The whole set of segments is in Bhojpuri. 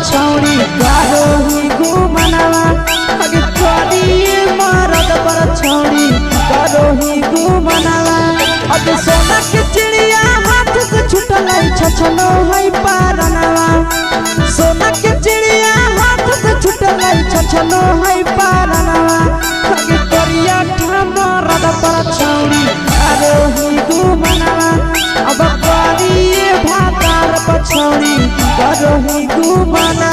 छौड़ी करोही घुमनवा अगे करिए मरद पर छौड़ी करोही घुमनवा अगे सोना के चिड़िया हाथ से छूटल छछनो है पारनवा सोना के चिड़िया हाथ से छूटल छछनो है पारनवा अगे करिया मरद पर छौड़ी करोही घुमनवा अब करिए भातार पर छौड़ी करोही घुमनवा।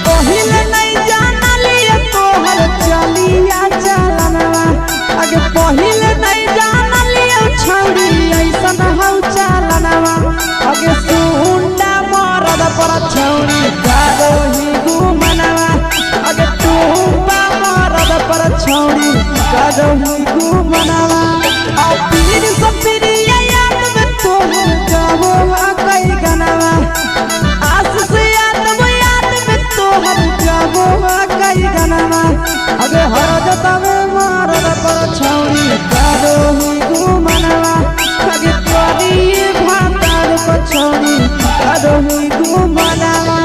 पहिले नहीं जानलिए तोहर चलिया चलनवा अगे पहिले नहीं जानलिए छौड़ी ऐसन हौ चलनवा अगे सुंडा मरद पर छौड़ी करोही घुमनवा अगे टूपा मरद पर छौड़ी करोही घुमनवा आ पीर सब पीरिया याद में तोहर गावो कई गनवा आस से कई गनवा अगे हरजता में मरद पर छौड़ी करोही घुमनवा अगे करिए भातार पर छौड़ी करोही घुमनवा।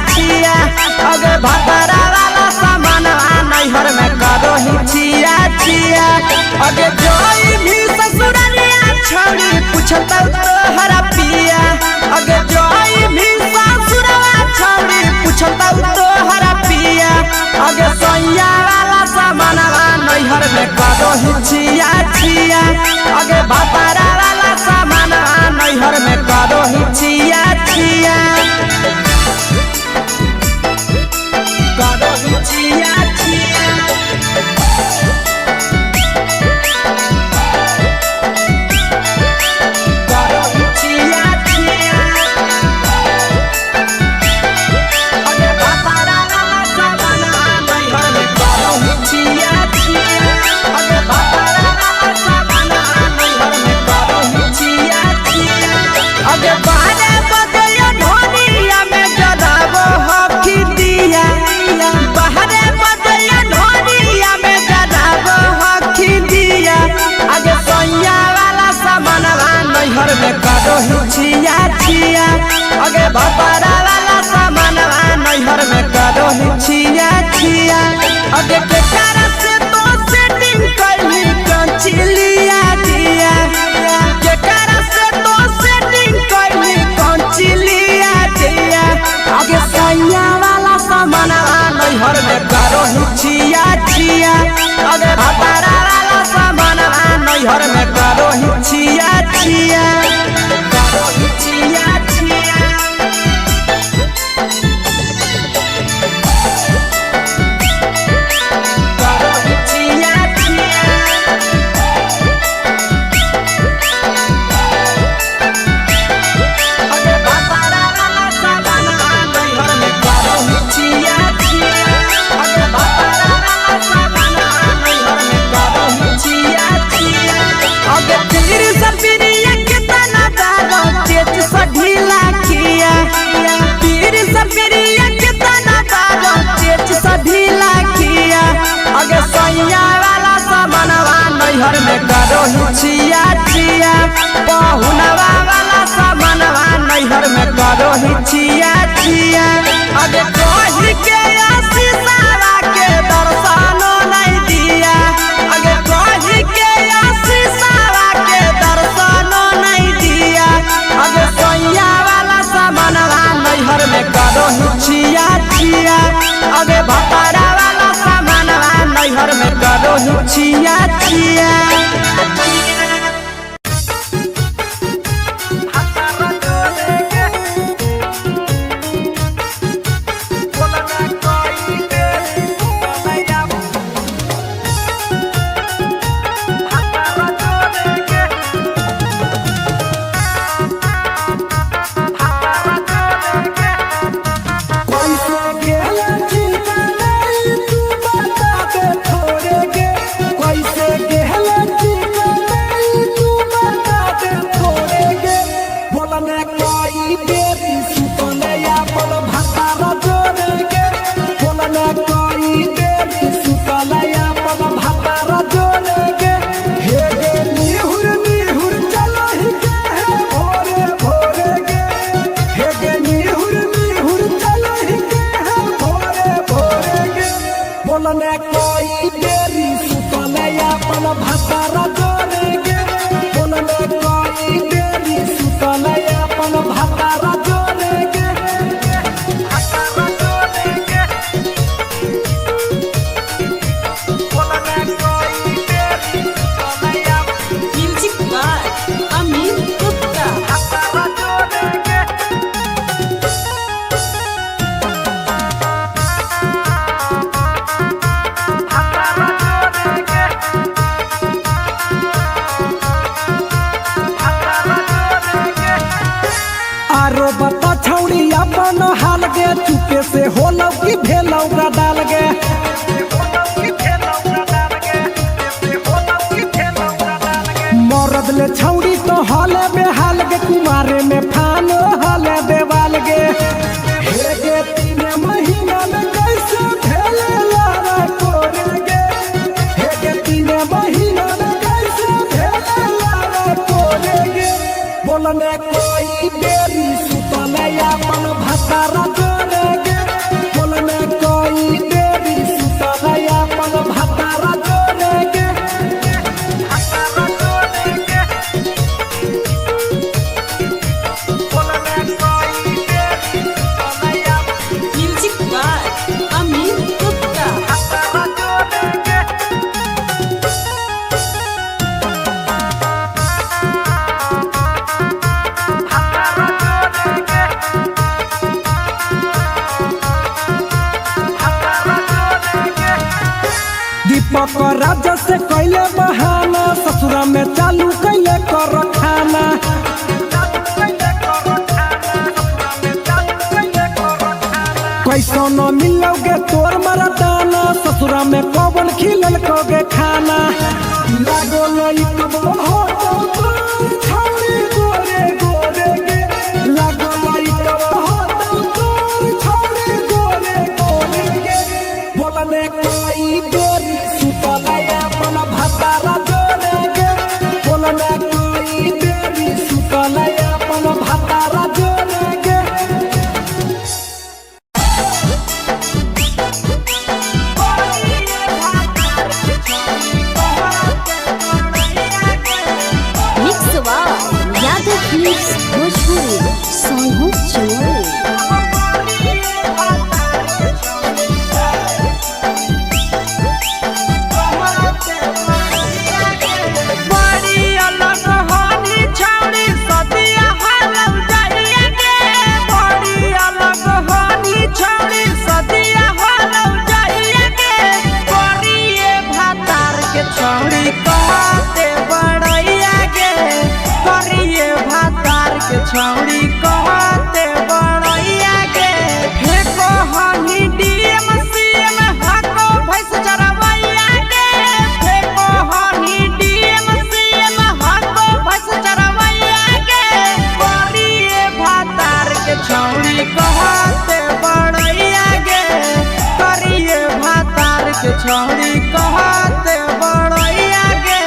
अगे भतरा वाला सामान नैहर में करोही छिया छिया अगे जोई भी ससुरलिया छौड़ी पूछता तोहरा पिया अगे जोई भी ससुरवा छौड़ी पूछता तोहरा पिया अगे सैया वाला सामान नैहर में करोही छिया छिया अगे भतरा वाला सामान नैहर में करोही छिया छिया करोही छिया छिया। करोही छिया छिया अगे भतरा वाला सामान नैहर में करोही छिया छिया अगे केकरा से तो सेटिंग कइली कंचिलिया दिया केकरा से तो सेटिंग कइली कंचिलिया दिया अगे सैया वाला सामान नैहर में करोही छिया छिया अगे भतरा वाला सामान नैहर में करोही छिया छिया करोही छिया छिया। करोही छिया छिया अगे भतरा वाला सामान नैहर में करोही छिया छिया अगे भतरा वाला सामान नैहर में करोही छिया छिया अगे तीर सपिरिया कितना दारो तेज सढीला किया तीर सपिरिया कितना दारो तेज सढीला किया अगे सैया वाला सामानवा नैहर में करोही छिया छिया पहुनवा वाला सामानवा नैहर में करोही छिया छिया अगे कहि के आशीषवा के दर्शनो नहीं दिया अगे कहि के आशीषवा के चिया चिया अपन हाल गे चुपे से होलौ की भेलौ डाल गे मरद ले छौड़ी तो हले बेहाल गे कुमारे में फान हले देवाल गे हे गे 3 महीना में कैसे भेले लारा कोरे गे हे गे 3 महीना में कैसे भेले लारा कोरे गे बोलने कोई देरी सुतले अपन भतारा जोरे गे बोलने कोई देरी सुतले अपन भतारा जोरे गे दीपक राजा से कैले बहाना ससुरा में चालू कैले कर खाना कैसो न मिलोगे तोर मरदाना ससुरा में कौन खिलल कोगे खाना लागो लई कब हो छौड़ी गोरे गोरे गे लागो लई कब हो छौड़ी गोरे गोरे गे बोलने कोई देरी सुतले अपन भतारा जोरे गे बोलने कोई देरी सुतले अपन भतारा जोरे गे छौड़ी कहते बड़ैया के फेको हनी डीएम सीएम हाको भैंस चरवैया के फेको हनी डीएम सीएम हाको भैंस चरवैया के करिए भातार के छौड़ी कहते बड़ैया के करिए भातार के छौड़ी कहते बड़ैया के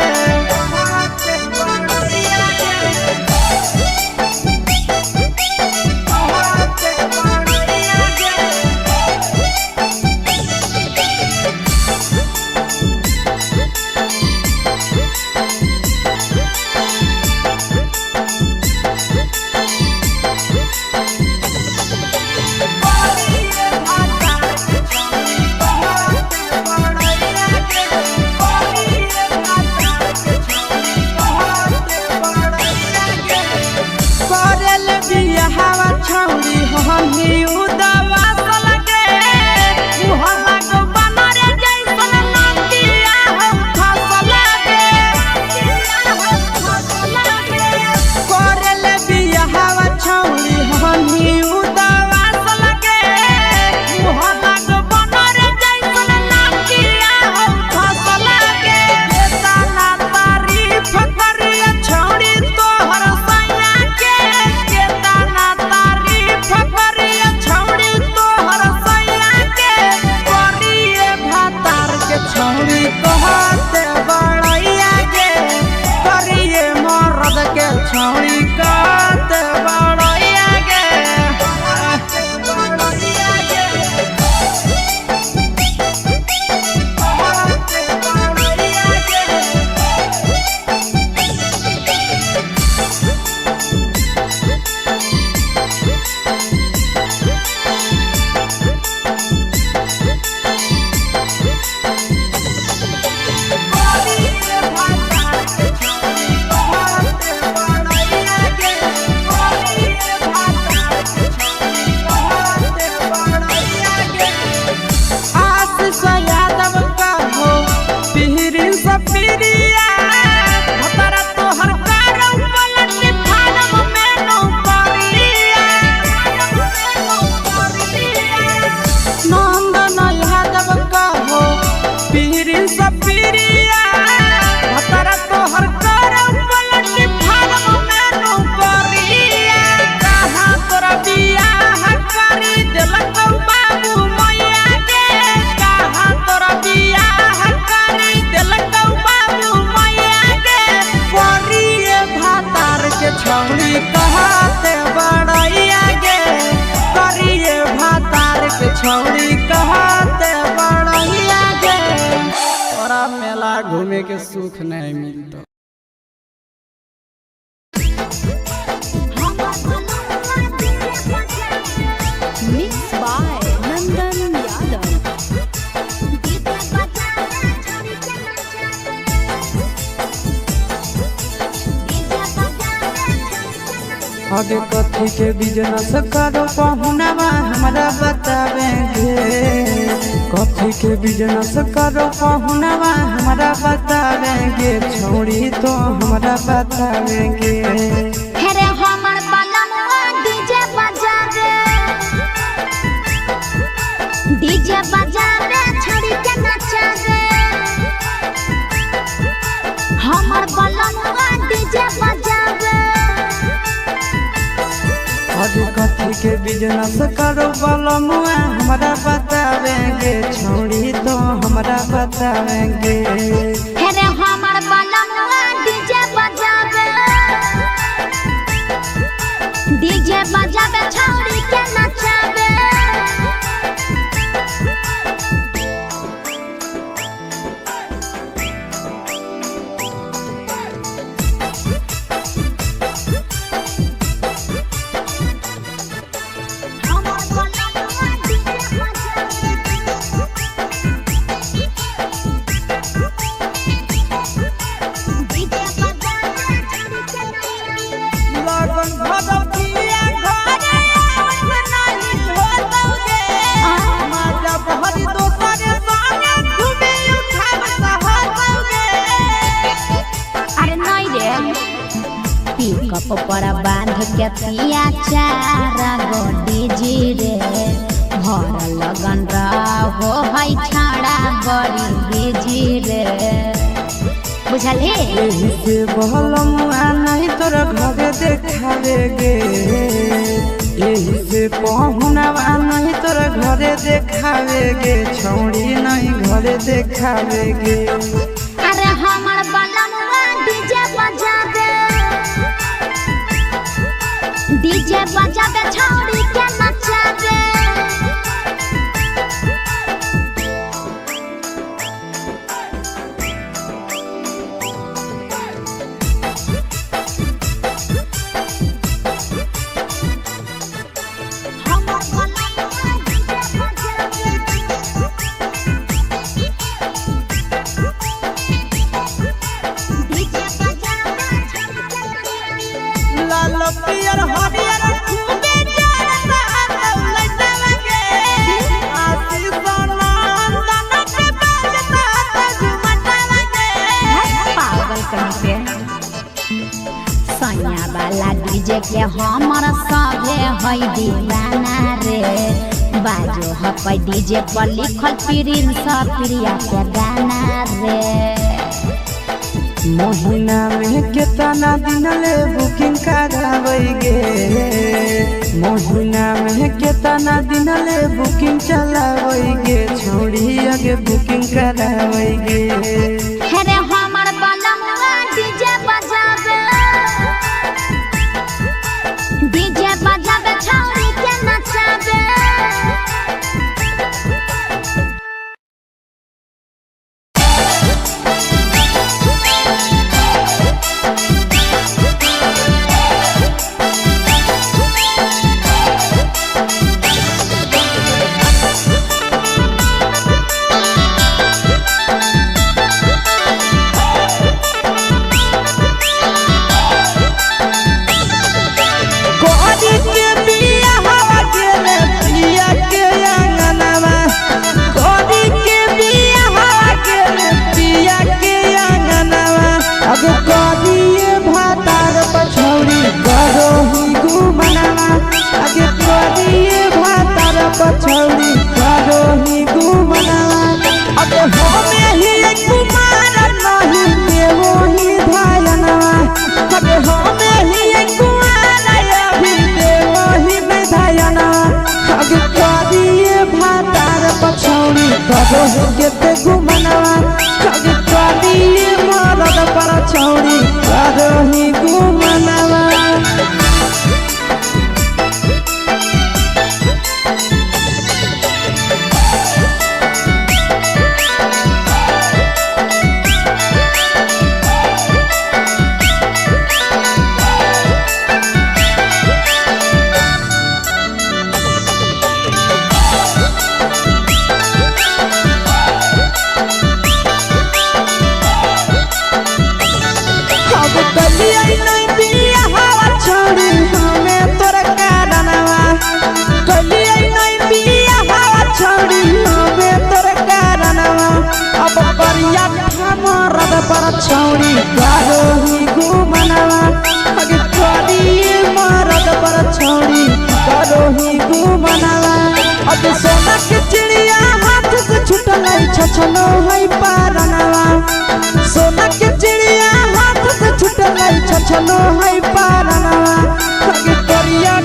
सफिरिया भतरा तोहर कारौ पलटी फारम में नौकरिया नंदन यादव कहो पीरी सफिरिया भतरा तोहर कारौ पलटी फारम में नौकरिया कहाँ तोरा बियाह करी देलकौ बाबू मैया के कहाँ तोरा बियाह करी देलकौ बाबू मैया के करिए भातार के छौरी कहते बड़ैया गे करिए भातार के छौरी कहते बड़ैया गे तोरा मेला घूमे के सुख नहीं मिलता Mixed by Nandan Yadav. आगे कथी के बिजनेस करो पहुनवा हमरा बतावेंगे कथी के बिजनेस करो पहुनवा हमरा बतावेंगे छोड़ी तो हमरा बतावेंगे हेरे हमर बलनवा डीजे बजावे छड़ी के नचावे हमर बलनवा डीजे बजावे आगे कथी के बिजनेस करो बलमुआ हमरा बतावेंगे छोड़ी तो हमरा बतावेंगे हेरे हमर बलनवा डीजे बजावे छड़ी के नचावे लगन भदौतिया घरे आवत नहीं होतौगे माजा बहरी दोसरे संगे घूमे उठावत होतौगे अरे नहीं रे पिकअप पर बांध के पिया चारा गोडी जी रे भर लगन रहो है छाड़ा बड़ी बीजी रे बुझल हे एही से बहलमुआ नहीं तोरा घरे देखावेगे एही से पहुनवा नहीं तोरा घरे देखावेगे छौड़ी नहीं घरे देखावेगे अरे हमर बलनवा डीजे बजावे छौड़ी के नचावे लाल पियर हरियर खूबे जरता लइटा लगे आशीष नंदन के बजता झुमटा लगे पागल कहीं पे सैया वाला डीजे के हमर सभे है दीवाना रे बाजो है डीजे पर लिखल प्रिंस प्रिया के गाना रे महीना में कितना दिन ले बुकिंग करावेगे महीना में कितना दिन ले बुकिंग चलावेगे छोड़ी आगे बुकिंग करावेगे हेरे हमर बलनवा डीजे बजावे छौड़ी के नचावे करो केते घुमनवा कभी कभी मरद पर छौड़ी करो ही घुमनवा पर छौड़ी करो ही घुमनवा अगे तोरी मरद पर छौड़ी करो ही घुमनवा अगे सोना के चिड़िया हाथ से छूटल छछनो है पारनवा सोना के चिड़िया हाथ से छूटल छछनो है पारनवा अगे तोरिया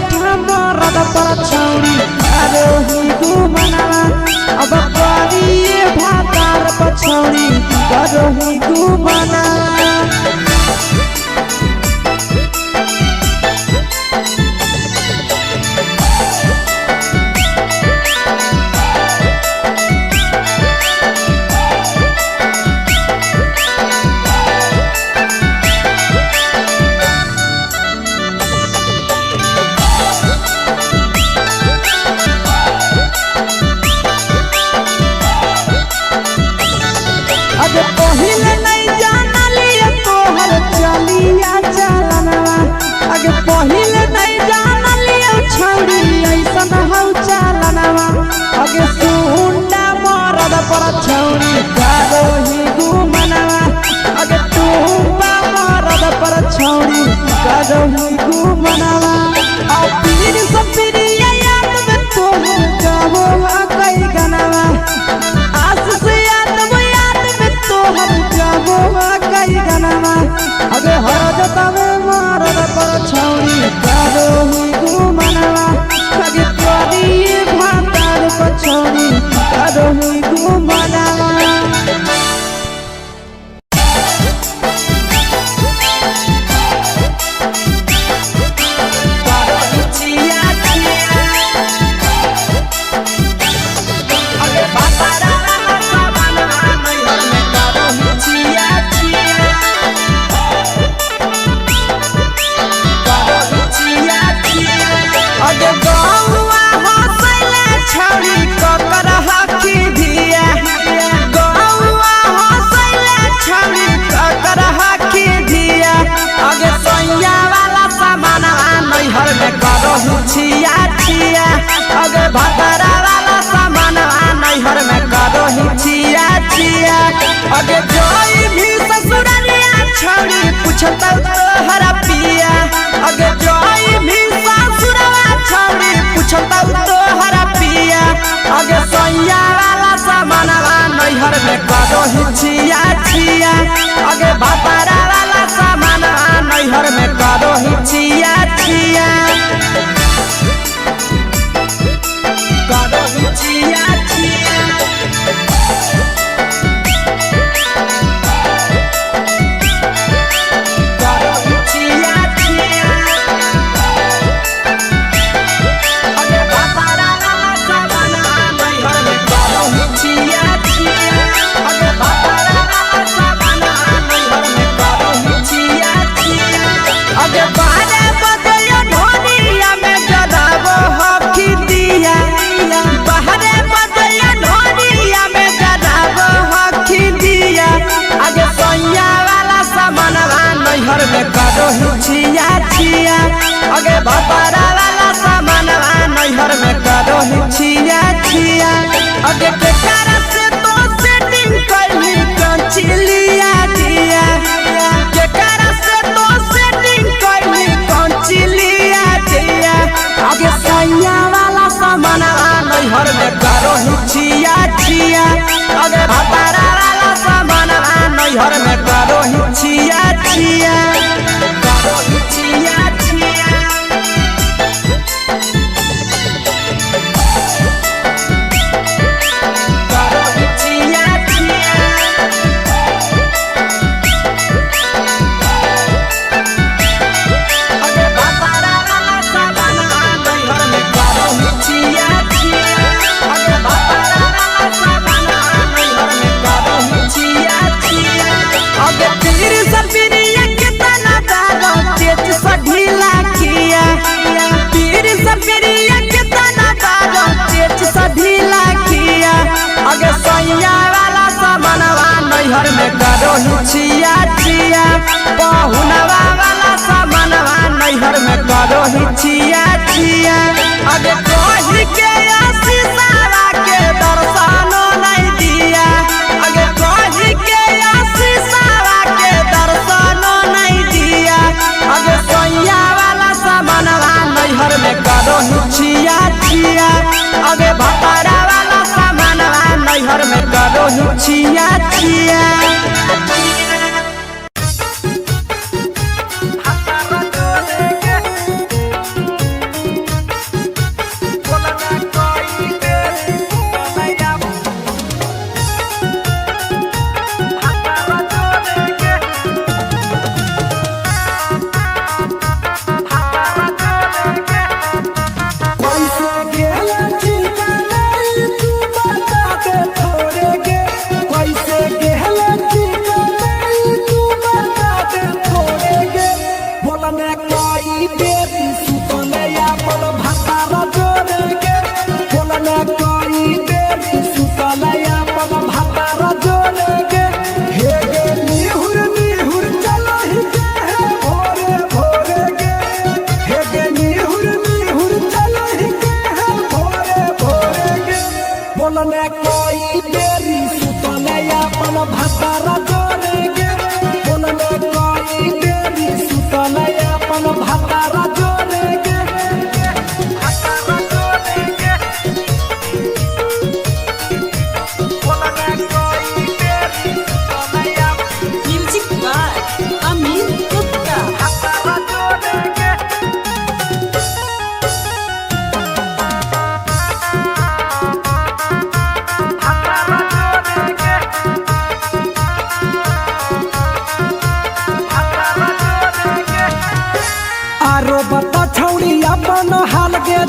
मरद पर छौड़ी करो ही घुमनवा अब तोरी भातार पर छौड़ी करो ही घुमनवा अगे पहिले नहीं जानलिए तोहर चलिया चलनवा अगे पहिले नहीं जानलिए छौड़ी ऐसन हौ चलनवा अगे सुंडा मरद पर छौड़ी करो ही घुमनवा अगे टूपा मरद पर छौड़ी करो ही घुमनवा आ पीर सब पीरिया याद में तोहर जाबो कई गनवा आस से तोहर जाबो कई गनवा अगे हरजता में मरद पर छौड़ी करो ही घुमनवा अगे तोरी भातार पर छौड़ी करो ही घुमनवा छिया छिया अगे भतरा वाला सामान नैहर में करो ही छिया छिया अगे जोई भी ससुरलिया छौड़ी पूछता तोहरा पिया अगे जोई भी ससुरवा छौड़ी पूछता तोहरा पिया अगे सैया वाला सामान नैहर में करो ही छिया छिया अगे भतरा वाला सामान नैहर में करो ही छिया छिया करो ही छिया छिया करो ही छिया छिया अगे भतरा वाला सामान नैहर में करो ही छिया छिया अगे भतरा वाला सामान नैहर में करो ही छिया छिया अगे बारे बदलियो ढोलिया में जलावो हकी दिया बाहरे बदलियो ढोलिया में जलावो हकी दिया आगे सैया वाला सामान नैहर में करो ही छिया छिया आगे भतरा वाला सामान नैहर में करो ही छिया छिया आगे केकरा से तो सेटिंग करली कंचिलिया दिया केकरा से तो सेटिंग करली कंचिलिया दिया आगे सैया वाला सामान नैहर में करो ही छिया छिया आगे भतरा वाला सामान नैहर में करो ही छिया छिया करो ही छिया छिया करो ही छिया पहुनवा वाला सामानवा नैहर में करो ही छिया छिया अगे कही के आशीषवा के दर्शनो नहीं दिया अगे कही के आशीषवा के दर्शनो नहीं दिया अगे सोया वाला सामानवा नैहर में करो ही छिया छिया अगे भतारा वाला सामानवा नैहर में करो ही छिया छिया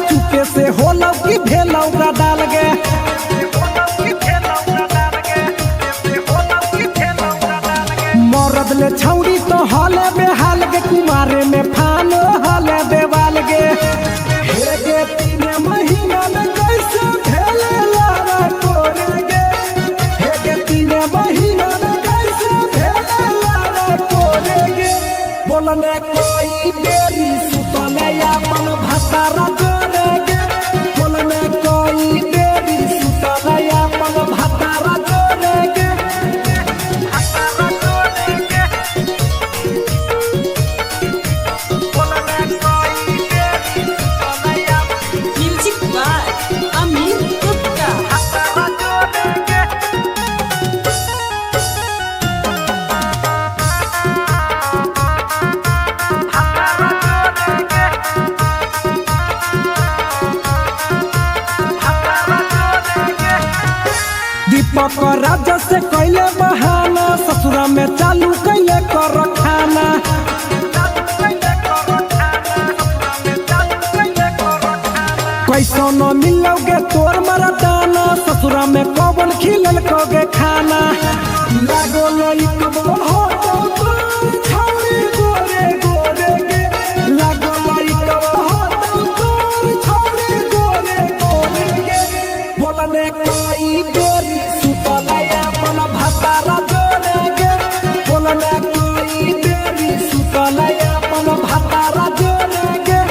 चुपे से होलौ की भेलौ का डाल गे मरद ले छौड़ी तो हले बेहाल गे कुमारे में फान हले देवाल गे हे गे 3 महीना में कैसे भेले लारा कोरे गे हे गे 3 महीना में कैसे भेले लारा कोरे गे बोलने कोई देरी सुतले अपन भतारा राजा से कैले बहाना ससुरा में चालू कैले कर खाना कैसो न मिलोगे तोर मरदाना ससुरा में कौन खिलल कोगे खाना लागो लइक हो छौरी गोरे गोरे गे लागो लइक हो छौरी गोरे गोरे गे बोलने कोई गोरी सुतलया मन भतारा जोरे गे बोलने कोई देरी सुतलया मन भतारा जोरे गे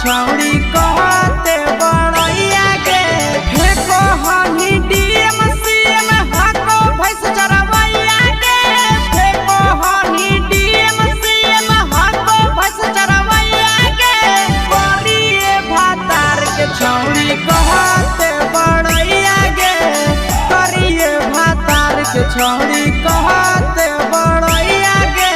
छौड़ी कहते बड़ैया के फेको हनी डीएम सीएम हको भैंस चरवैया के फेको हनी डीएम सीएम हको भैंस चरवैया के करिए भातार के छौड़ी कहते बड़ैया के करिए भातार के छौड़ी कहते बड़ैया के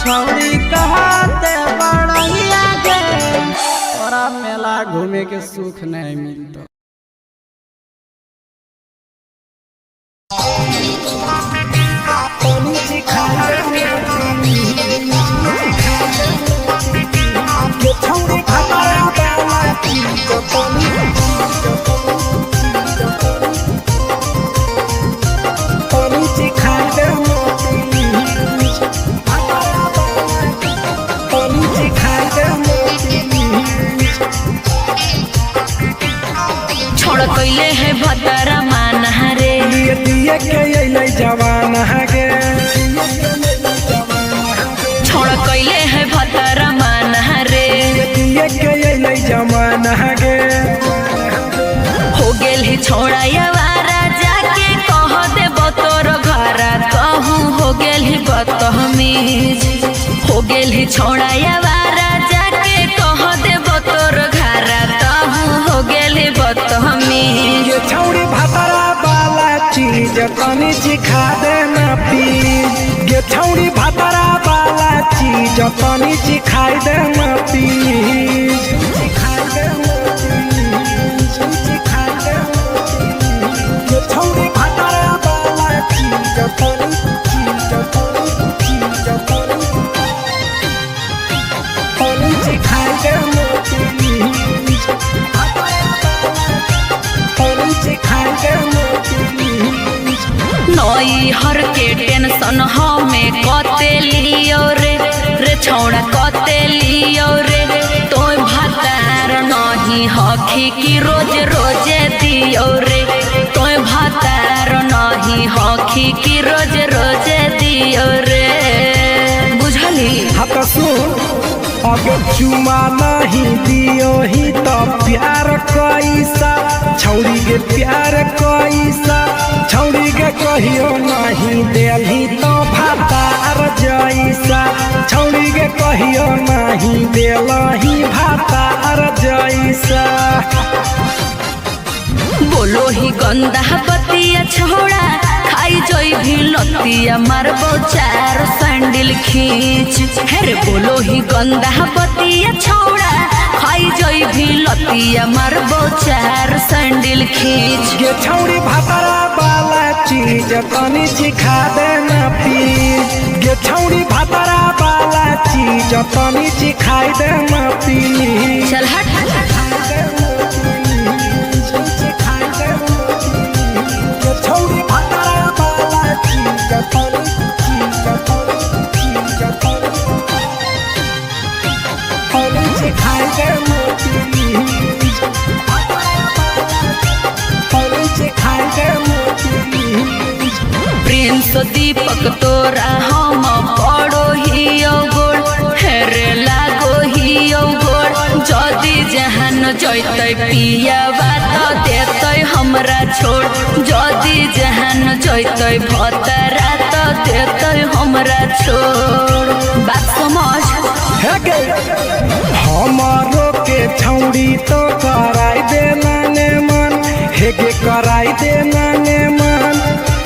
छौड़ी कहते बड़िया गे तोरा मेला घूमे के सुख नहीं मिलता। छोड़ कैले है भतरा माना रे दिए के अइलै जवान गे छोड़ कैले है भतरा माना रे दिए के अइलै जवान गे हो गेल ही छोड़ा यावारा जाके कह दे तोर घर कहूँ हो गेल ही बदतमीज हो गेल ही छोड़ा यावारा जाके कह दे तोर घर कहूँ हो गेल ही बदतमीज। ये छौड़ी भतरा वाला चीज तनी सिखा देना प्लीज। ये छौड़ी भतरा वाला चीज तनी सिखा देना प्लीज। ये छौड़ी भतरा वाला चीज तनी सिखा देना प्लीज। नई हर के टेंशन हमें कते लियो रे छौड़ा कते लियो रे तो भातार नहीं हखी की रोज रोजे दियो रे तो भातार नहीं हखी की रोज रोजे दियो रे बुझली। हाँ सुन अगर चुमा नहीं दियो ही तो प्यार कैसा छौड़ी के प्यार कैसा छौड़ी के कहियो नहीं देली तो भातार जैसा छौड़ी के कहियो नहीं देलही भातार जैसा। बोलो ही गंदा बतिया छोड़ा खाई जोई भी लतिया मारबो चार सैंडल खींच हेरे बोलो ही गंदा बतिया छोड़ा खाई जोई भी लतिया मारबो चार सैंडल खींच। ये छौड़ी भतरा वाला चीज तनी सिखा देना प्लीज। ये छौड़ी भतरा वाला चीज तनी सिखा देना प्लीज। चल हट छौड़ी भतरा वाला चीज सिखा देना प्लीज। सिखा देना प्लीज। प्रिंस दीपक तोरा हम पड़ो ही गोड़ हेरे लागो ही गोड़ जदी जहान जैते पिया बात देते हमरा छोड़ जदी जहान जैते भतरा तो देते हमरा छोड़ बात समझ। हमारो के छौड़ी तो कराई देना ने मन हेगे कराई देना ने मन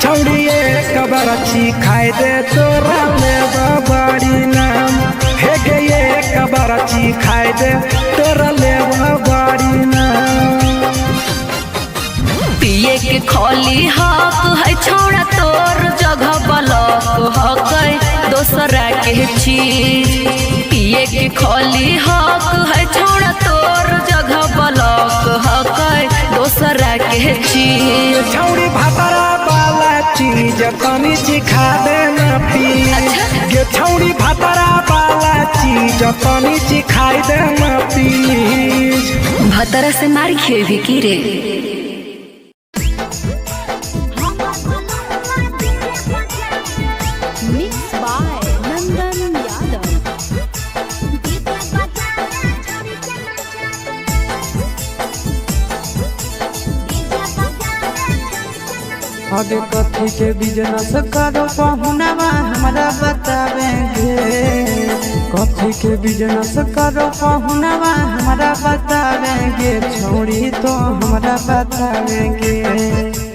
छौड़ी एक बरची खाई दे तोरा ले बड़ी नाम हेगे एक बरची खाई दे तोरा ले बड़ी नाम। पिए के खोली हक है छोड़ा तोर जगह बलक हक दोसरा के चीज पिए के खोली हक है छोड़ा तोर जगह बलक हक दोसरा के चीज। छौड़ी भतरा वाला चीज तनी सिखा देना प्लीज। ये छौड़ी भतरा वाला चीज तनी सिखा देना प्लीज। भतरा से मार खेवी की रे Mixed by Nandan Yadav. आगे कथी के बिजनेस करो पहुनवा हमरा बतावेंगे। कथी के बिजनेस करो पहुनवा हमरा बतावेंगे। छौड़ी तो हमरा बतावेंगे।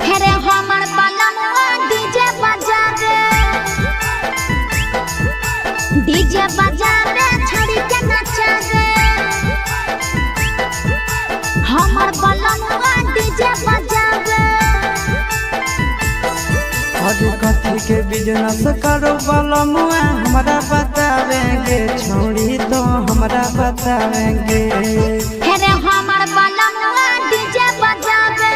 हेरे हमर बलमुआ डीजे बजा रे डीजे के बिजनेस करो बलमुआ हमरा बतावेंगे छोड़ी तो हमरा बतावेंगे। अरे हमर बलमुआ डीजे बजावे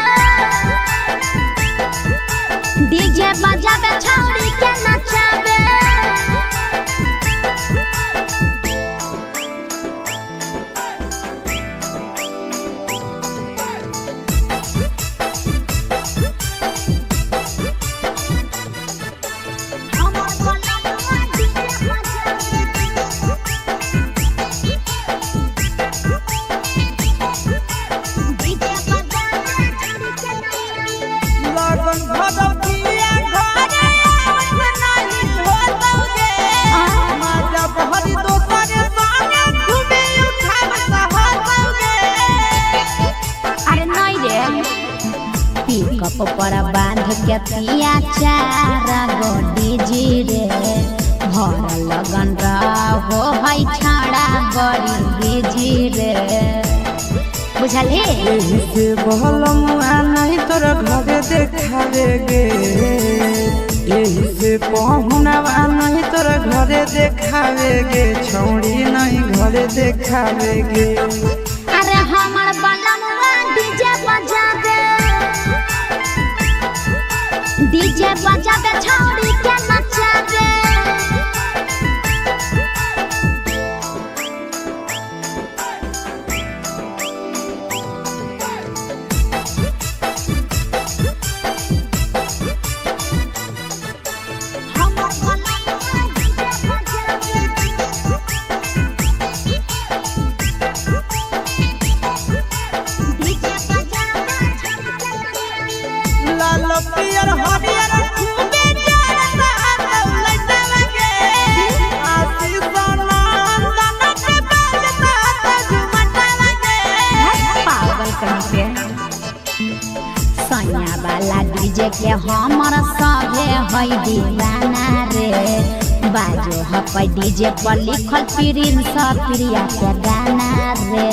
छौड़ी के नचावे। पिकअप पर बांध के पिया चारा गोडी जी रे भर लगन रहो है छाड़ा बड़ी बीजी रे बुझली। यही से बलमुआ नहीं तोर घरे देखावेगे, यही से पहुनवा नहीं तोर घरे देखावेगे छोड़ी नहीं घरे देखावेगे। अरे हमर बलमुआ डीजे बजावे छौड़ी के नचावे। सैया वाला डीजे के हमर सभे है दीवाना रे बाजो है डीजे पर लिखल प्रिंस प्रिया के गाना रे।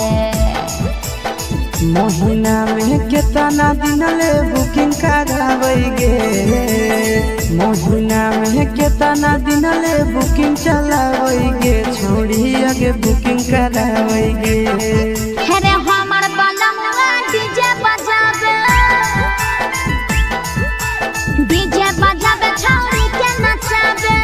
महीना में कितना दिन ले बुकिंग करावेगे, महीना में कितना दिन ले बुकिंग चलावेगे छोड़ी आगे बुकिंग करावेगे। अरे हमर बलमुआ डीजे बजावे छौड़ी के नचावे।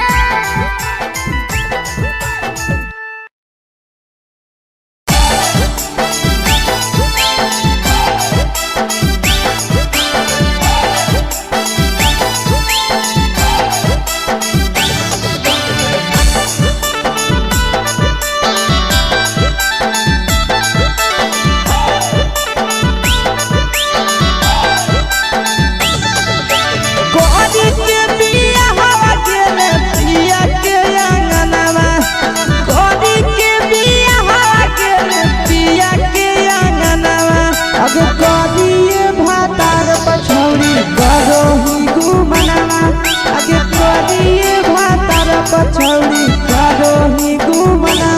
पछौड़ी करो ही घुमना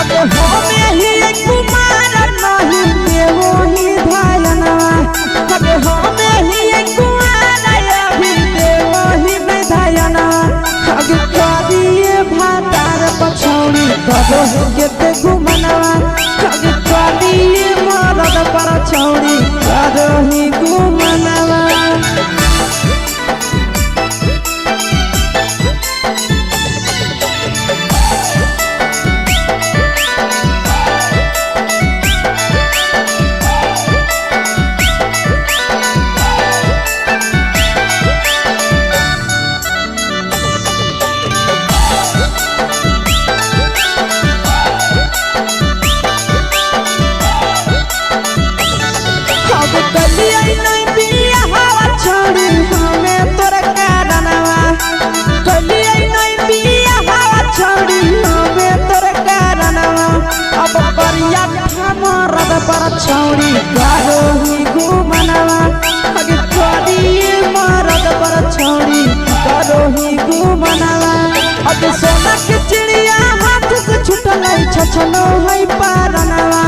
अब हमें ही कुमार नहीं देवो ही धायना अब हमें ही कुमार अभी देवो ही धायना अब करिए भातार पछौड़ी करो ही केते घुमना अब करिए मरद पर छौड़ी करो ही घुमना। पर छौड़ी करो ही घुमनावा आगे करिए मरद पर छौड़ी करो ही घुमनावा। अब सोना के चिड़िया हाथ से छूटल छछनो है पारनावा,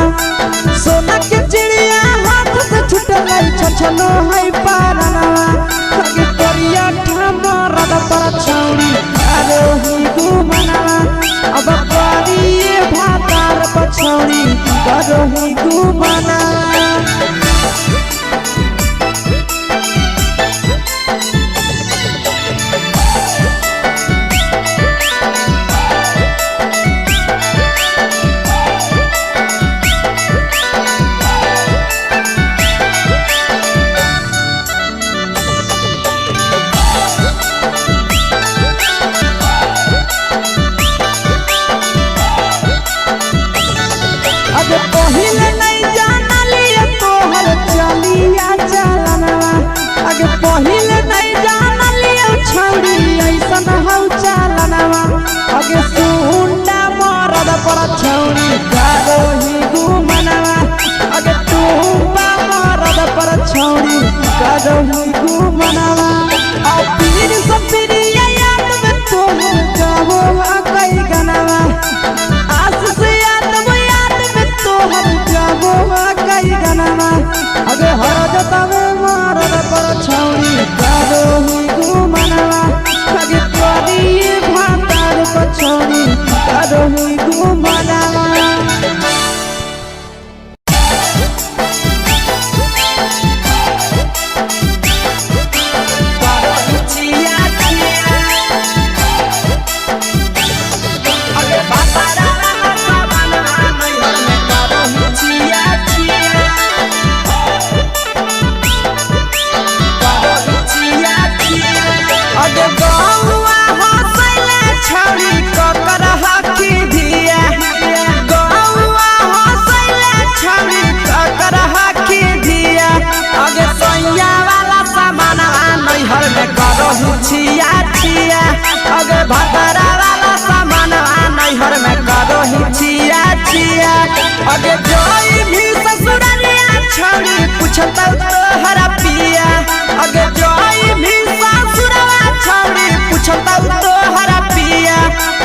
सोना के चिड़िया हाथ से छूटल छछनो है पारनावा आगे करिया मरद पर करही घुमना पहिले नहीं जानलिए तोहर चलिया चलनवा अगे पहिले नहीं जानलिए छौरी ऐसन हौ चलनवा अगे सुंडा मरद पर छौरी करही घुमनवा अगे टूबा मरद पर छौरी करही घुमनवा आ पीर सब पीरिया याद में तोहर गावो कई गनवा आस से कई गनवा अगे हरद तवे मरद पर छौरी करही घुमनवा अगे तोरी भातार पर छौरी करही घुमनवा छिया छिया अगे भतरा वाला सामान नैहर में करही छिया छिया अगे जोई भी ससुररिया छौरी पूछता तोहरा पिया अगे जोई भी ससुरवा छौरी पूछता तोहरा पिया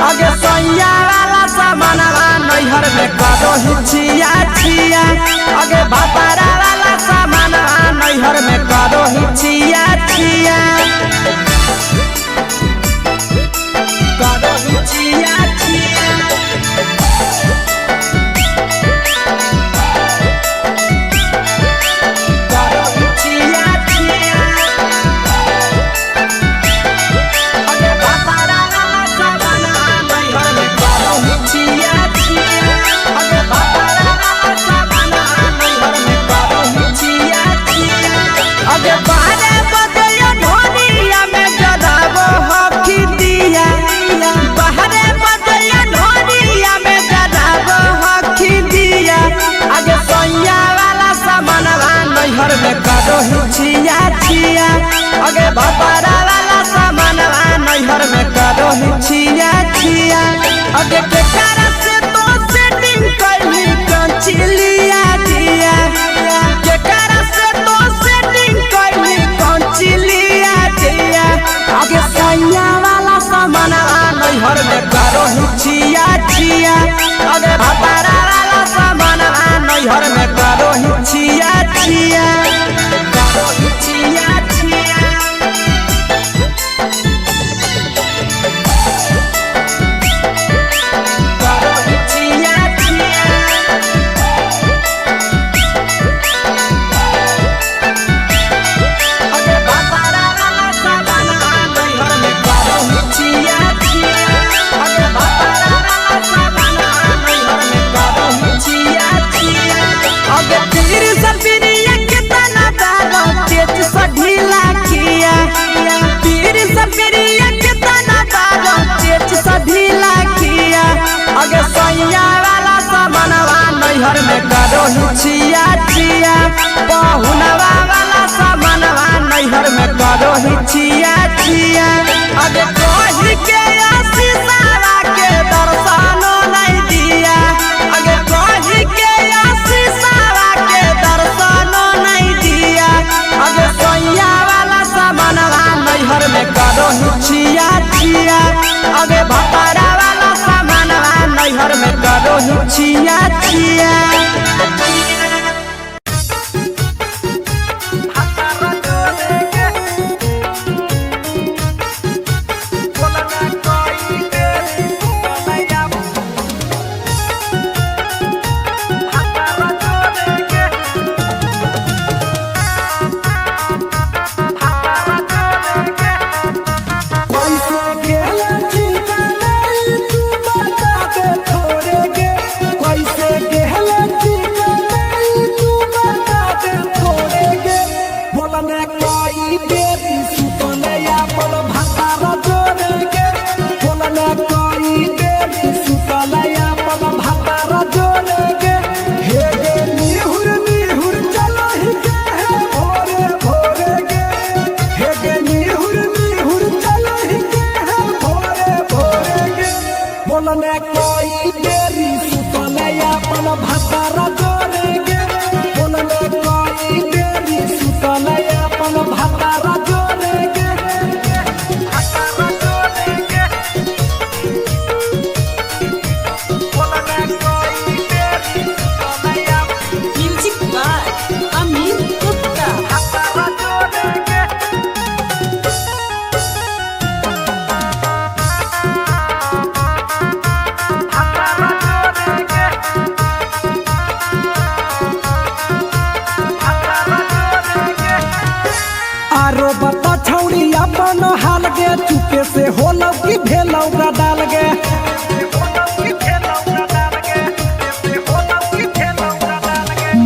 अगे सैया वाला सामान नैहर में करही छिया छिया अगे भतरा वाला सामान नैहर में करही छिया छिया करही छिया छिया अगे भतरा वाला सामान नैहर में करही छिया छिया अगे केकरा से तो सेटिंग करही कंचिलिया दिया केकरा से तो सेटिंग करही कंचिलिया दिया अगे सैया वाला सामान नैहर में करही छिया छिया अगे भतरा वाला सामान नैहर में करही छिया छिया छिया छिया नैहर में करही छिया छिया पहुनवा वाला सामानवा नैहर में करही छिया छिया अगे कही के आशीषवा के दर्शनो नहीं दिया अगे कही के आशीषवा के दर्शनो नहीं दिया अगे सैया वाला सामानवा नैहर में करही छिया छिया अगे भतरा वाला सामानवा नैहर में करही छिया छिया देरी सुतलया अपन भातार जोरे गे बोलने कोई देरी सुतलया अपन भातार जोरे गे हे गे निहुर निहुर चलहि के है भोरे भोरे गे हे गे निहुर निहुर चलहि के है भोरे भोरे गे बोलने कोई देरी सुतलया अपन भातार जोरे गे बोलने कोई देरी सुतलया अपन भातार जोरे गे भातार जोरे गे बोलने कोई देरी सुतलया म्यूजिक बाय अमित गुप्ता। भातार जोरे गे आरो बता छौड़ी अपन हाल गे चुपे से होलौ की भेलौ डाल गे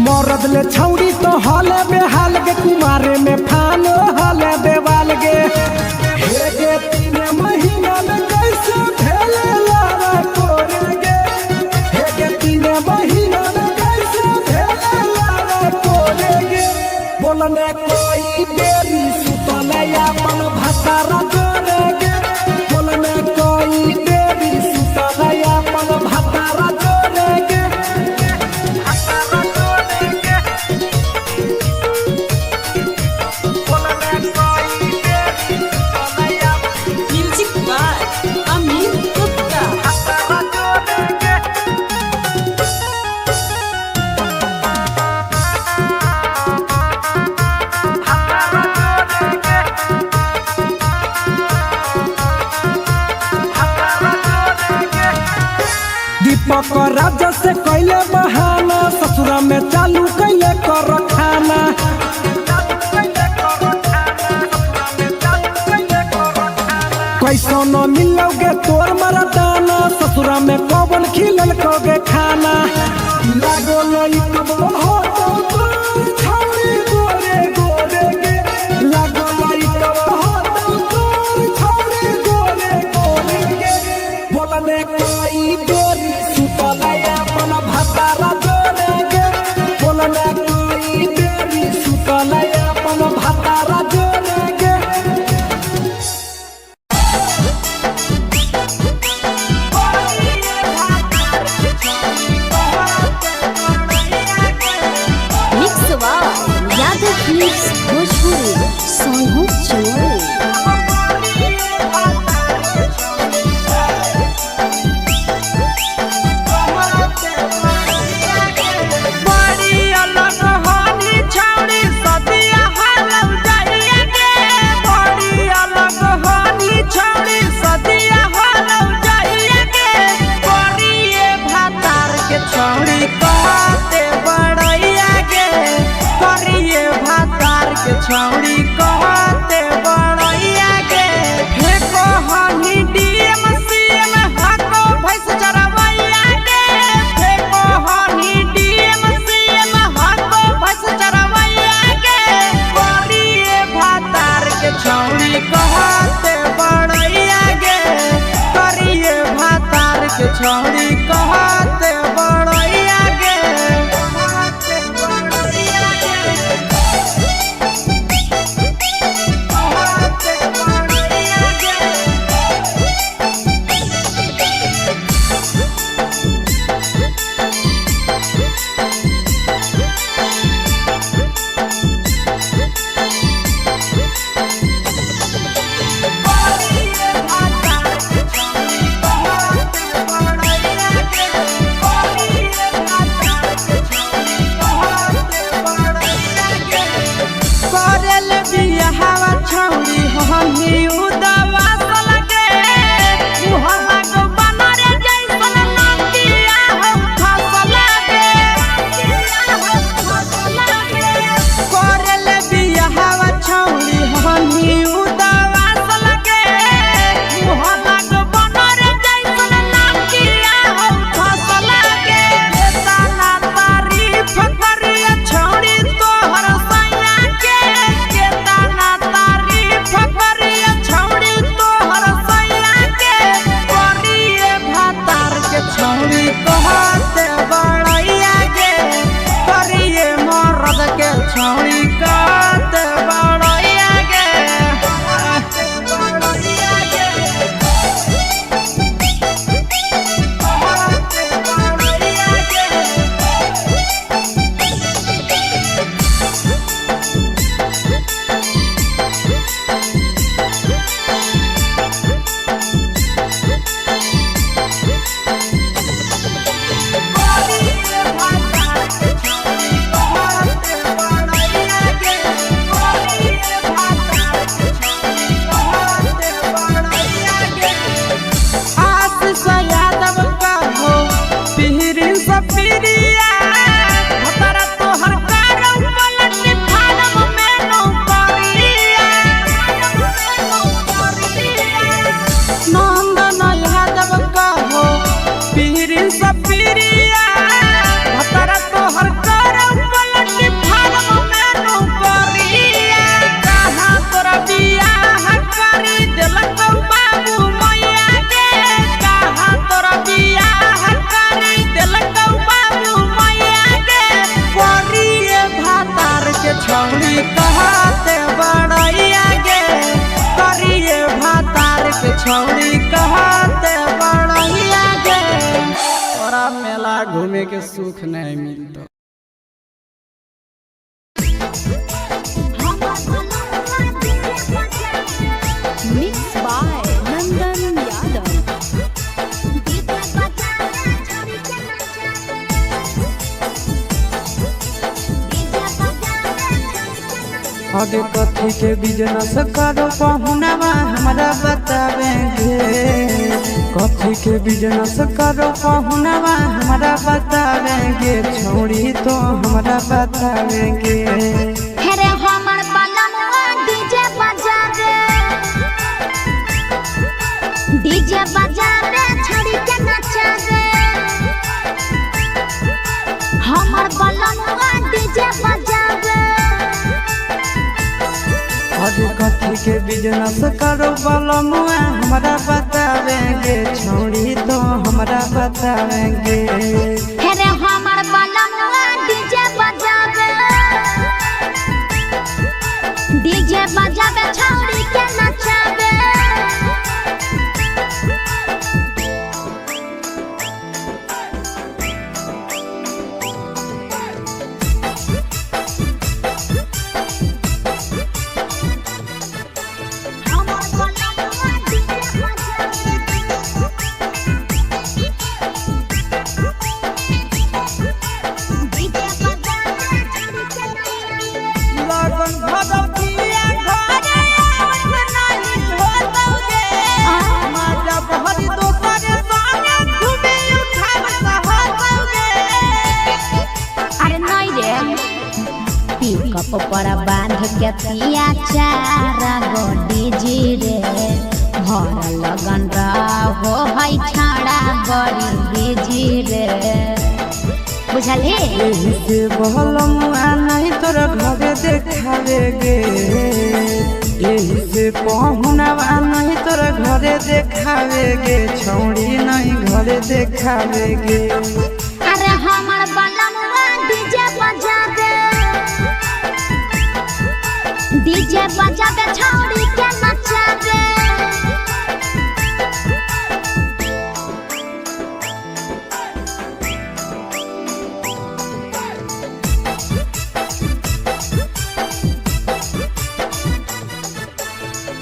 मरद ले छौड़ी तो हले बेहाल गे कुमारे में फान हले देवाल गे हे गे 3 महीना में कैसे भेले लारा कोरे गे हे गे 3 महीना में कैसे भेले लारा कोरे गे बोलने कोई देरी सुतलया अपन भातार जोरे गे बोलने कोई देरी सुतलया अपन भातार जोरे गे भातार जोरे गे बोलने कोई देरी सुतलया म्यूजिक बाय अमित गुप्ता। भातार जोरे गे दीपक राजा से कैले बहाना ससुरा में चालू कैले कर खाना कैसो न मिलोगे तोर मरदाना ससुरा में कौन खिलल कोगे खाना लागो लई कब हो तो तोर छौड़ी गोरे गोरे गे लागो लई कब हो तो तोर छौड़ी गोरे गोरे गे बोलने कोई देरी सुतलया अपन भातार जोरे गे बोलने कोई देरी सुतलया अपन भातार जोरे गे mix by Yadav films Bhojpuri Sonu चोरी। बड़ी अलग हानी छौड़ी सदिया हालौ जाइए गे बड़ी अलग हानी छौड़ी सदिया हालौ जाइए गे करिए भातार के छौड़ी कहते बड़ैया गे करिए भातार के छौड़ी कहते बड़ैया गे हे कहनी डीएम सीएम हाको भैंस चरवैया गे हे कहनी डीएम सीएम हाको भैंस चरवैया गे करिए भातार के छौड़ी कहते बड़ैया गे करिए भातार के छौड़ी कहते बड़ैया गे कहते बड़ैया गे कहते बड़ैया गे करिए भातार के छौड़ी कहते बड़ैया घूमे के सुख नहीं मिलता। मिक्स बाय नंदन यादव। आगे कथी के बिजनेस करो पहुनवा हमरा बतावेंगे, कथी के बिजनेस करो पहुनवा हमरा बतावेंगे, छोड़ी तो हमरा बतावेंगे। हेरे हमर बलमवा डीजे बजावे, डीजे बजावे छड़ी के नचावे। हमर बलमवा डीजे बजावे। आगे कथी के बिजनेस करो बलमुआ हमरा बतावेंगे, छोड़ी तो हमरा बतावेंगे। हेरे हमर बलमवा डीजे बजावे, डीजे बजावे छड़ी के नचावे। लगन भदौतिया घरे आवत नहीं होतौगे, माजा बहरी दोसर संगे घूमे उठावत होतौगे। अरे नहीं रे, पिकअप पर बांध के पिया चार गो डीजी रे, भर लगन रहो है छाड़ा बड़ी डीजी रे, बुझली? एही से बहलमुआ नहीं तोरा घरे देखावेगे, एही से पहुनवा नहीं तोरा घरे देखावेगे, छौड़ी नहीं घरे देखावेगे। अरे हमर बलमवा डीजे बजावे, डीजे बजावे छौड़ी के नचावे।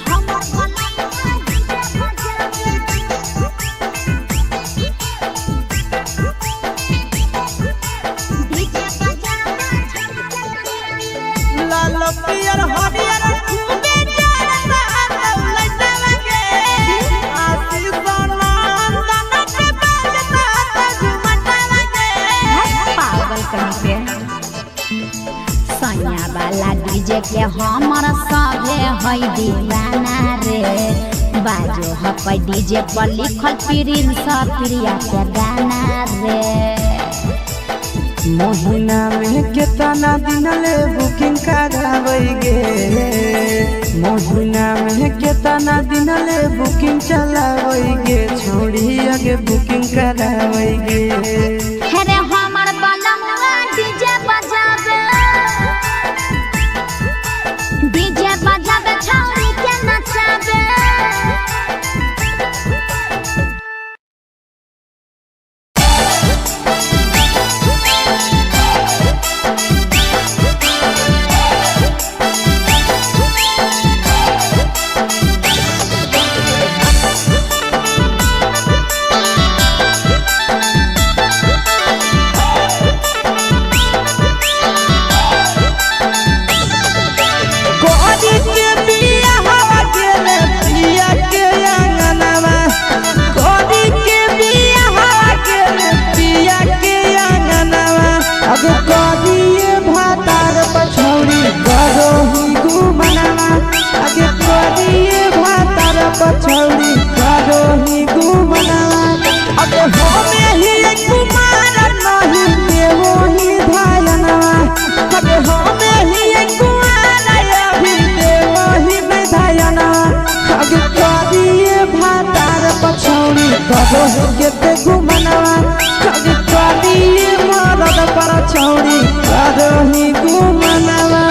हमर बलमवा डीजे बजावे, डीजे बजावे छौड़ी के नचावे। लाल पियर हरियर खूबे जरता लइटलगे, आशीष नंदन के बाजता झुमटलगे। पागल कहीं पे सैया वाला डीजे के हमर सभे है दीवाना रे, बाजो है डीजे पर लिखल प्रिंस प्रिया के गाना रे। महीना में कितना दिन ले बुकिंग करावेगे, महीना में कितना दिन ले बुकिंग चलावेगे, छोड़ी आगे बुकिंग करावेगे। हेरे हमर बलमवा डीजे बजावे, डीजे बजावे छौड़ी के नचावे। कोरी के बिया हवा गेले पिया के अंगनवा, कोरी के बिया हवा गेले पिया के अंगनवा। अब कोरिए भातार पछौड़ी करो ही घुमनवा, आगे कोरिए भातार पछौड़ी करो ही घुमनवा। अब होमे ही कुमार नहीं देवो ही धायनवा, अब होमे ही कुमार अभी देवो ही धायनवा। आगे कोरिए भातार पछौड़ी करो ही केते घुमनवा, आगे कोरिए मरद पर छौड़ी करो ही घुमनवा।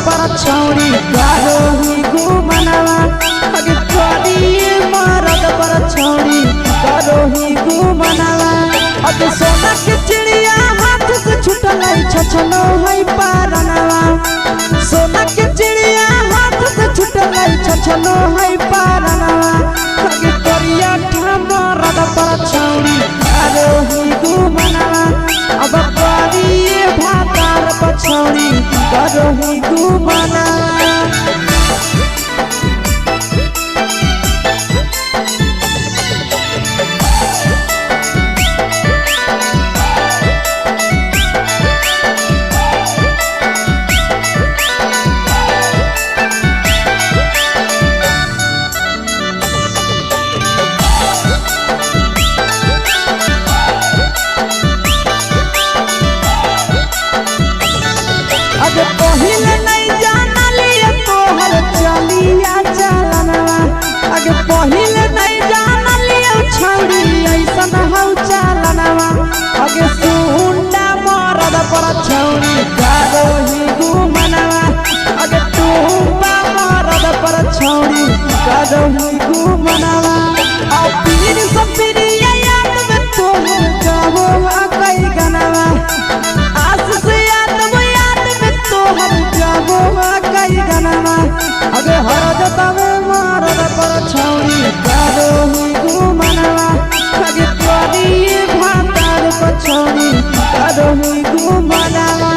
पर छौड़ी करो ही घुमनवा अगे करिए मरद पर छौड़ी करो ही घुमनवा अगे सोना के चिड़िया हाथ से छूटल छछनो है पारनवा सोना के चिड़िया हाथ से छूटल छछनो है पारनवा अगे करिया मरद पर छौड़ी करो ही घुमनवा अब करिए भातार पर छौड़ी करो ही घुमनवा अगे पहिले नहीं जानलिए तोहर चलिया चलनवा अगे पहिले नहीं जानलिए छौड़ी ऐसन हौ चलनवा अगे सुंडा मरद पर छौड़ी करो ही घुमनवा अगे टूपा मरद पर छौड़ी करो ही घुमनवा आ पीर सब पीरिया याद में तोहर जाबो कई गनवा आस से तोहर जाबो कई गनवा अगे हर जतवे मरद पर छौड़ी करो ही घुमनवा अगे करिए भातार पर छौड़ी करो ही घुमनवा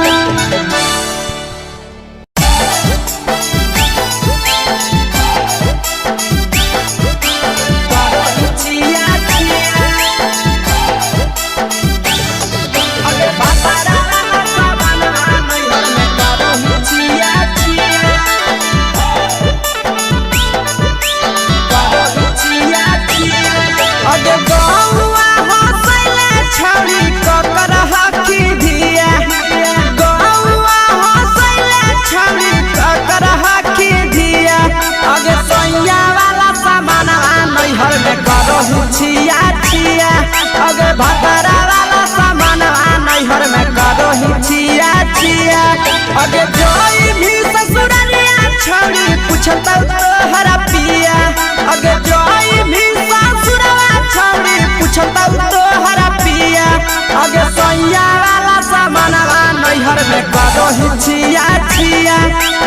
छिया छिया अगे भातारा वाला सामान नैहर में करो ही छिया छिया अगे जोई भी ससुरालिया छौड़ी पूछता तोहरा पिया अगे जोई भी ससुरवा छौड़ी पूछता तोहरा पिया अगे सैया वाला सामान नैहर में करो ही छिया छिया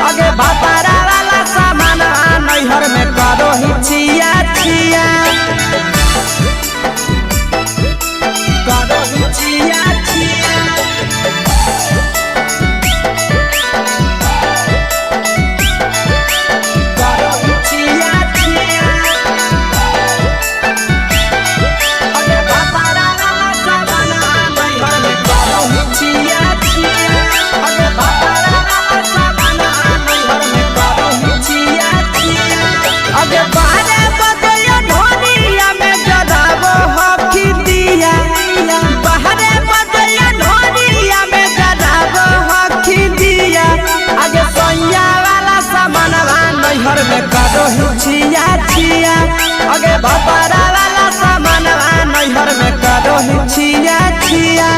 अगे भातारा वाला सामान नैहर में करो ही छिया छिया छिया छिया करो छिया छिया अगे भातारा वाला सामान नैहर में करो छिया छिया अगे भातारा वाला सामान नैहर में करो छिया छिया अगे बारे बदयो ढोलिया में जदाबो हकी दिया बाहरे बदया ढोलिया में जदाबो हकी दिया आगे सैया वाला सामान नैहर में करो छिया छिया आगे भातारा वाला सामान नैहर में करो छिया छिया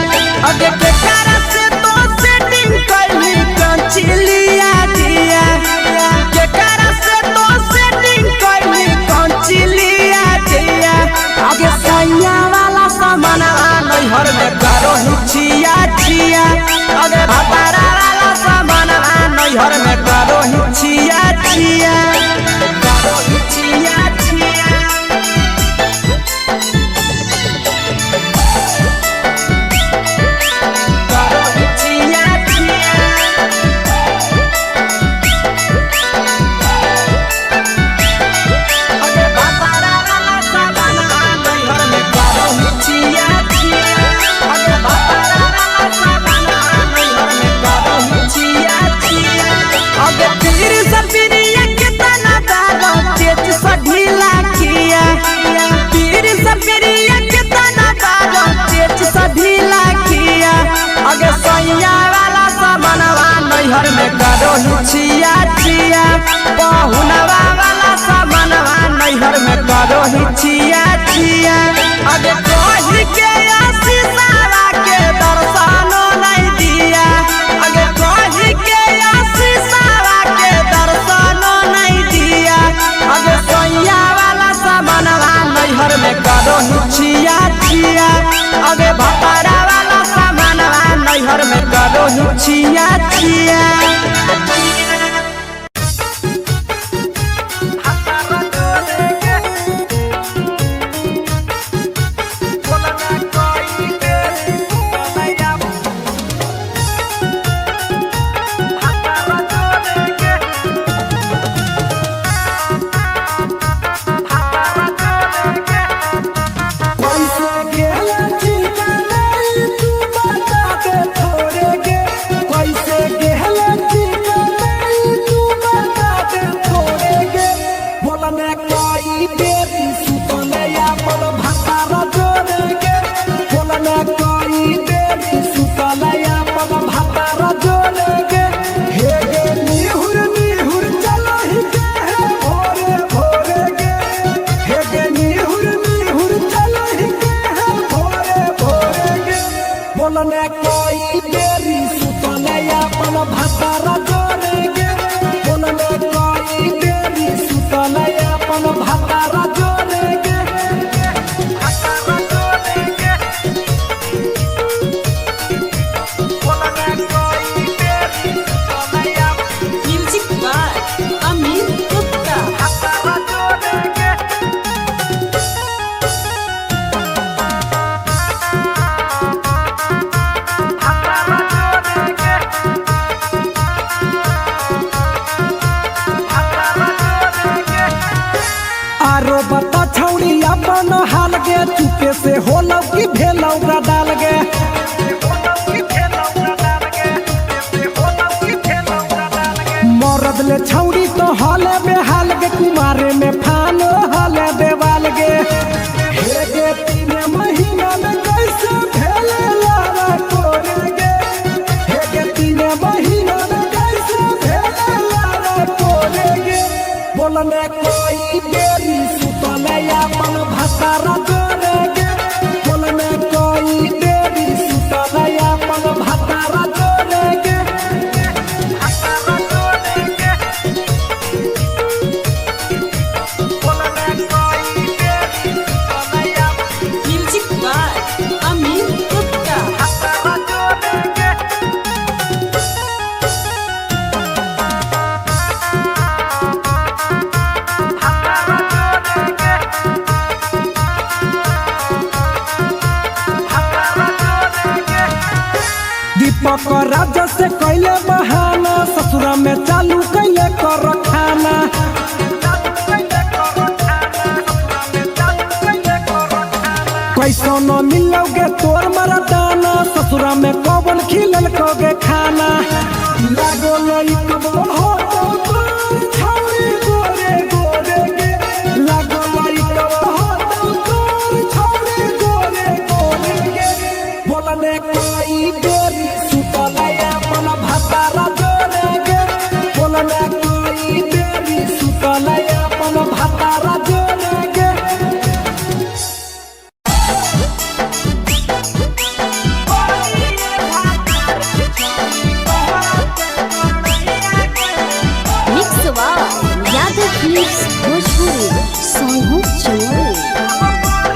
आगे केकरा से तो सेटिंग करली कंचिलिया दिया केकरा से तो सेटिंग करली कंचिलिया दिया आगे सैया वाला सामान नैहर में करो छिया छिया अगे भातारा वाला सामान नैहर में करो छिया छिया करो छिया छिया करो छिया छिया अगे भातारा वाला सामान नैहर में करो छिया छिया अगे भातारा वाला सामान नैहर में करो छिया छिया अगे पीर सब पीरिया कितना दारो तेज सढीला किया पीर सब पीरिया कितना दारो तेज सढीला किया अगे सैया वाला सामानवा नैहर में करो छिया छिया बहुनवा वाला सामानवा नैहर में करो छिया छिया अगे कही के आशीषवा के दर्शनो नहीं दिया अगे कही के आशीषवा हवे भतारा वाला सामानवा नैहर में करो ही छिया छिया चुपे से होलौ की भेलौ का डाल गे मरद ले छौड़ी तो हले बेहाल गे कुमारे में फान हले देवाल गे हे गे 3 महीना में कैसे भेले लारा कोरे गे हे गे 3 महीना में कैसे भेले लारा कोरे गे बोलने कोई देरी सुतले अपन भतारा राजा से कैले बहाना ससुरा में चालू कैले कर खाना कैसो न मिलोगे तोर मरदाना ससुरा में कौन खिलल कोगे खाना लागो लई कबो हो तो छौरी गोरे गोरे गे लागो लई कबो हो तो छौरी गोरे गोरे गे बोलने कोई देरी सुतलया अपन भतारा जोरे गे बोलने कोई देरी सुतलया अपन भतारा जोरे गे भोजपुरी सोनू चोरी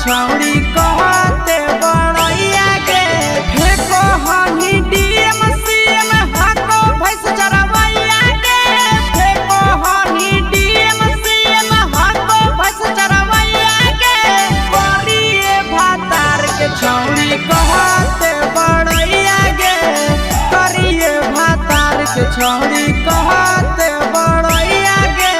छौड़ी कहते बड़ैया गे फेको हनी डीएम सीएम हको भैंस चरवैया गे फेको हनी डीएम सीएम हको भैंस चरवैया गे करिए भातार के छौड़ी कहते बड़ैया गे करिए भातार के छौड़ी कहते बड़ैया गे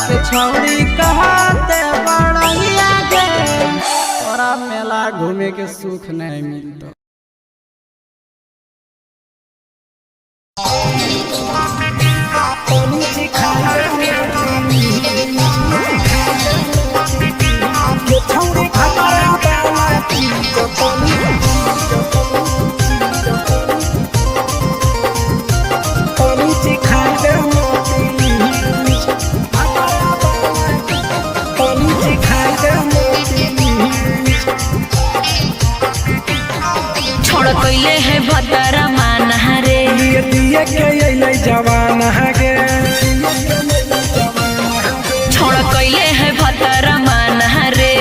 के छौड़ी कहते बड़िया गे तोरा मेला घूमे के सुख नहीं मिलता। छोड़ कैले है भतरा माना रे दिए के अइले जवान गे छोड़ कैले है भतरा माना रे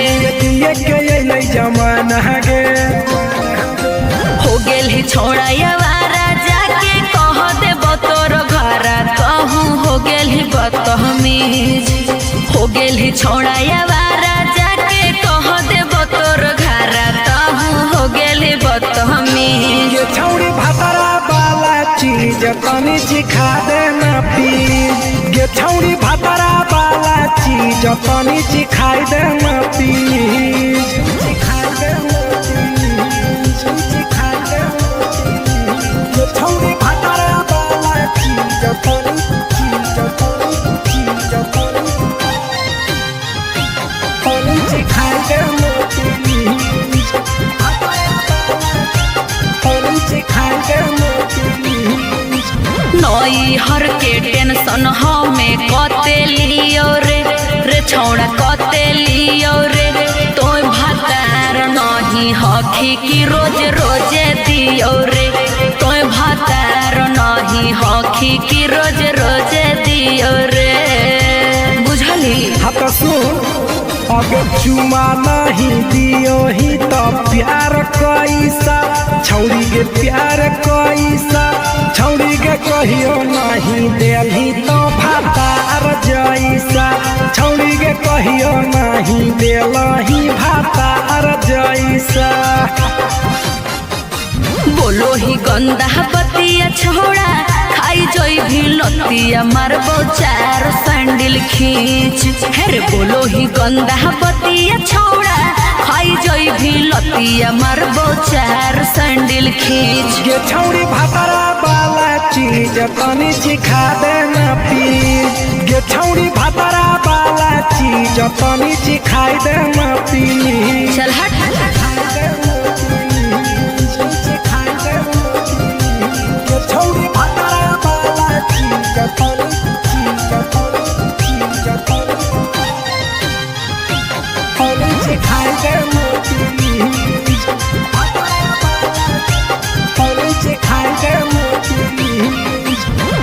दिए के अइले जवान गे हो गेल ही छोड़ा यावारा जाके कह दे बतोर घरा कहूँ हो गेल ही बदतमीज हो गेल ही छोड़ा यावारा जाके कह दे बतोर घरा कहूँ हो गेल ही बदतमीज। ये छौड़ी भतरा वाला चीज तनी सिखा देना प्लीज। ये छौड़ी भतरा वाला चीज तनी सिखाई देना प्लीज। सिखाई देना प्लीज, सिखाई देना प्लीज। ये छौड़ी भतरा वाला चीज तनी सिखाई देना प्लीज। नई हर के टेंशन हमें कते लियो रे छौड़ा कते लियो रे तो भातार नहीं हखी की रोज रोजे दियो रे तो भातार नहीं हखी की रोज रोजे दियो रे बुझली। हाँ तो सुन अगर चुमा नहीं दियो ही तो प्यार कैसा छौड़ी के प्यार कैसा छौड़ी के कहियो नहीं देली तो भातार जैसा छौड़ी के कहियो नहीं देलही भातार जैसा। बोलो ही गंदा बतिया छोड़ा खाई जोई भी लतिया मारबो चार सैंडल खींच हेरे बोलो ही गंदा बतिया छोड़ा खाई जोई भी लतिया मारबो चार सैंडल खींच। ये छौड़ी भतरा वाला चीज तनी सिखा देना प्लीज। ये छौड़ी भतरा वाला चीज तनी सिखाई देना प्लीज। चल हट छौड़ी भतरा वाला चीज तनी सिखाई देना प्लीज। सिखाई देना प्लीज।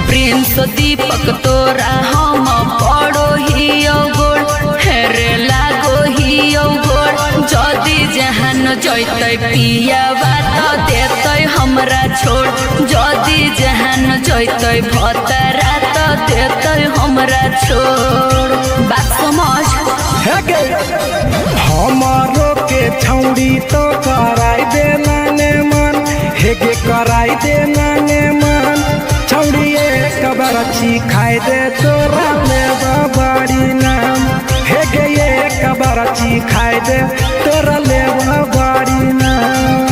प्रिंस दीपक तोरा हम पड़ो ही गोड़ हेरे लागो ही गोड़ जदी जहान जैते पिया बात देते हमरा छोड़ जदी जहान जैते भतरा तो देते हमरा छोड़ बात समझ। हमारो के छौड़ी तो कराई देना ने मन हेगे कराई देना ने मन छौड़ी एक बरछी खाई दे तोरा ले बड़ी नाम हेगे एक बरछी खाई दे तोरा ले बड़ी नाम।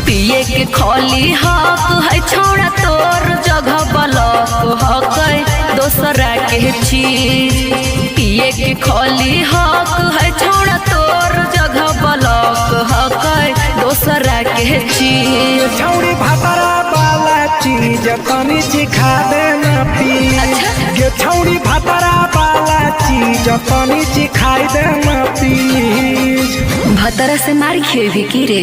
पिए के खोली हक है छोड़ा तोर जगह बलक हक दोसरा के चीज पिए के खोली हक है छोड़ा तोर जगह बलक हक दोसरा के चीज। छौड़ी भतरा वाला चीज तनी सिखा देना प्लीज। ये छौड़ी भतरा वाला चीज तनी सिखाई देना प्लीज। भतरा से मार खेबी की रे।